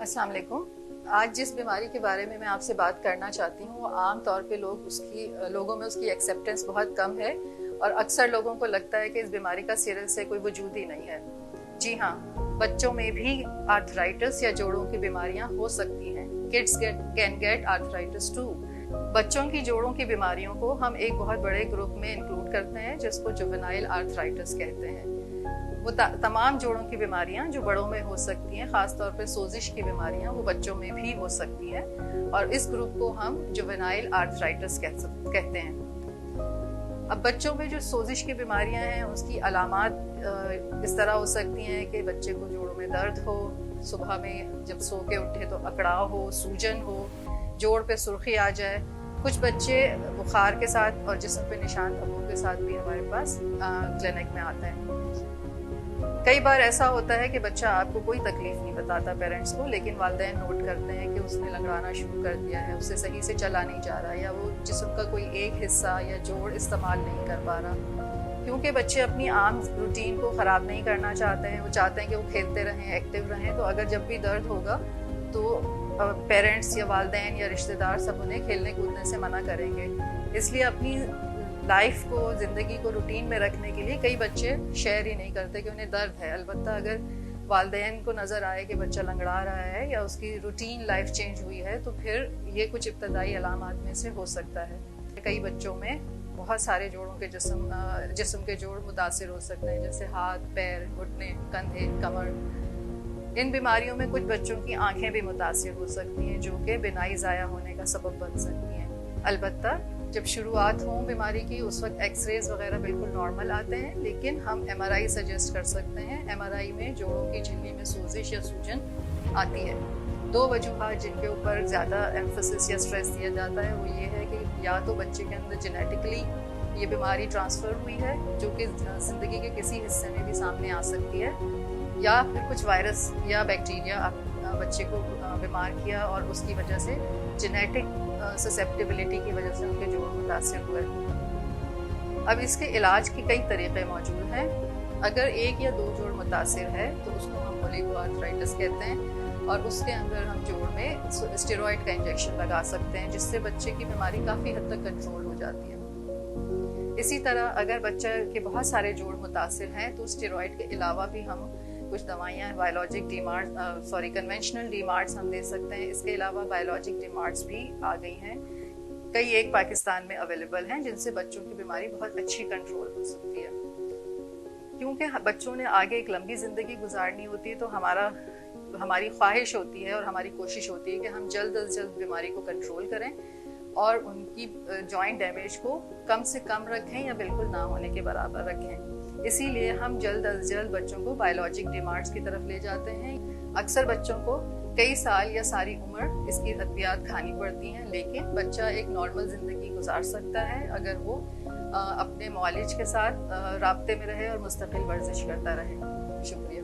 अस्सलाम वालेकुम। आज जिस बीमारी के बारे में मैं आपसे बात करना चाहती हूँ वो आम तौर पे लोगों में उसकी एक्सेप्टेंस बहुत कम है और अक्सर लोगों को लगता है कि इस बीमारी का सिरे से कोई वजूद ही नहीं है। जी हाँ, बच्चों में भी आर्थराइटिस या जोड़ों की बीमारियां हो सकती हैं। Kids can get arthritis too. बच्चों की जोड़ों की बीमारियों को हम एक बहुत बड़े ग्रुप में इंक्लूड करते हैं जिसको जुवेनाइल आर्थराइटिस कहते हैं। वो तमाम जोड़ों की बीमारियां जो बड़ों में हो सकती हैं, खासतौर पे सोजिश की बीमारियां वो बच्चों में भी हो सकती हैं और इस ग्रुप को हम जुवेनाइल आर्थराइटिस कहते हैं। अब बच्चों में जो सोजिश की बीमारियां हैं उसकी अलामात इस तरह हो सकती हैं कि बच्चे को जोड़ों में दर्द हो, सुबह में जब सो के उठे तो अकड़ाव हो, सूजन हो, जोड़ पे सुर्खी आ जाए। कुछ बच्चे बुखार के साथ और जिस्म पे निशान धब्बों के साथ भी हमारे पास क्लिनिक में आते हैं। कई बार ऐसा होता है कि बच्चा आपको कोई तकलीफ नहीं बताता पेरेंट्स को, लेकिन वालिदैन नोट करते हैं कि उसने लंगड़ाना शुरू कर दिया है, उससे सही से चला नहीं जा रहा या वो जिस्म का कोई एक हिस्सा या जोड़ इस्तेमाल नहीं कर पा रहा। क्योंकि बच्चे अपनी आम रूटीन को ख़राब नहीं करना चाहते हैं, वो चाहते हैं कि वो खेलते रहें, एक्टिव रहें। तो अगर जब भी दर्द होगा तो पेरेंट्स या वालिदैन या रिश्तेदार सब उन्हें खेलने कूदने से मना करेंगे। इसलिए अपनी लाइफ को, ज़िंदगी को रूटीन में रखने के लिए कई बच्चे शेयर ही नहीं करते कि उन्हें दर्द है। अलबत्ता अगर वालिदैन को नज़र आए कि बच्चा लंगड़ा रहा है या उसकी रूटीन लाइफ चेंज हुई है तो फिर ये कुछ इब्तदाई अलामात में से हो सकता है। कई बच्चों में बहुत सारे जोड़ों के जिस्म के जोड़ मुतासिर हो सकते हैं, जैसे हाथ, पैर, घुटने, कंधे, कमर। इन बीमारियों में कुछ बच्चों की आंखें भी मुतासिर हो सकती हैं जो कि बिनाई ज़ाया होने का सबब बन सकती हैं। अलबत्ता जब शुरुआत हो बीमारी की उस वक्त एक्सरेज वगैरह बिल्कुल नॉर्मल आते हैं, लेकिन हम MRI सजेस्ट कर सकते हैं। MRI में जोड़ों की झिल्ली में सोजिश या सूजन आती है। दो वजूहात जिनके ऊपर ज़्यादा एम्फेसिस या स्ट्रेस दिया जाता है वो ये है कि या तो बच्चे के अंदर जेनेटिकली ये बीमारी ट्रांसफ़र हुई है जो कि ज़िंदगी के किसी हिस्से में भी सामने आ सकती है, या फिर कुछ वायरस या बैक्टीरिया बच्चे को बीमार किया और उसकी वजह से जेनेटिक ससेप्टिबिलिटी की वजह से उनके जोड़ मुतासिर हुए। अब इसके इलाज के कई तरीक़े मौजूद हैं। अगर एक या दो जोड़ मुतासिर है तो उसको हम ओलिगोआर्थराइटिस कहते हैं और उसके अंदर हम जोड़ में स्टेरॉइड का इंजेक्शन लगा सकते हैं जिससे बच्चे की बीमारी काफ़ी हद तक कंट्रोल हो जाती है। इसी तरह अगर बच्चे के बहुत सारे जोड़ मुतासिर हैं तो स्टेरॉइड के अलावा भी हम कुछ दवाइयाँ कन्वेंशनल डीमार्ट्स हम दे सकते हैं। इसके अलावा बायोलॉजिक डीमार्ट्स भी आ गई हैं, कई एक पाकिस्तान में अवेलेबल हैं जिनसे बच्चों की बीमारी बहुत अच्छी कंट्रोल हो सकती है। क्योंकि बच्चों ने आगे एक लंबी ज़िंदगी गुजारनी होती है तो हमारी ख्वाहिश होती है और हमारी कोशिश होती है कि हम जल्द अज जल्द बीमारी को कंट्रोल करें और उनकी जॉइंट डैमेज को कम से कम रखें या बिल्कुल ना होने के बराबर रखें। इसीलिए हम जल्द अज जल्द बच्चों को बायोलॉजिक डीमार्ट्स की तरफ ले जाते हैं। अक्सर बच्चों को कई साल या सारी उम्र इसकी अद्वियात खानी पड़ती हैं, लेकिन बच्चा एक नॉर्मल ज़िंदगी गुजार सकता है अगर वो अपने मौलिज के साथ राब्ते में रहे और मुस्तकिल वर्जिश करता रहे। शुक्रिया।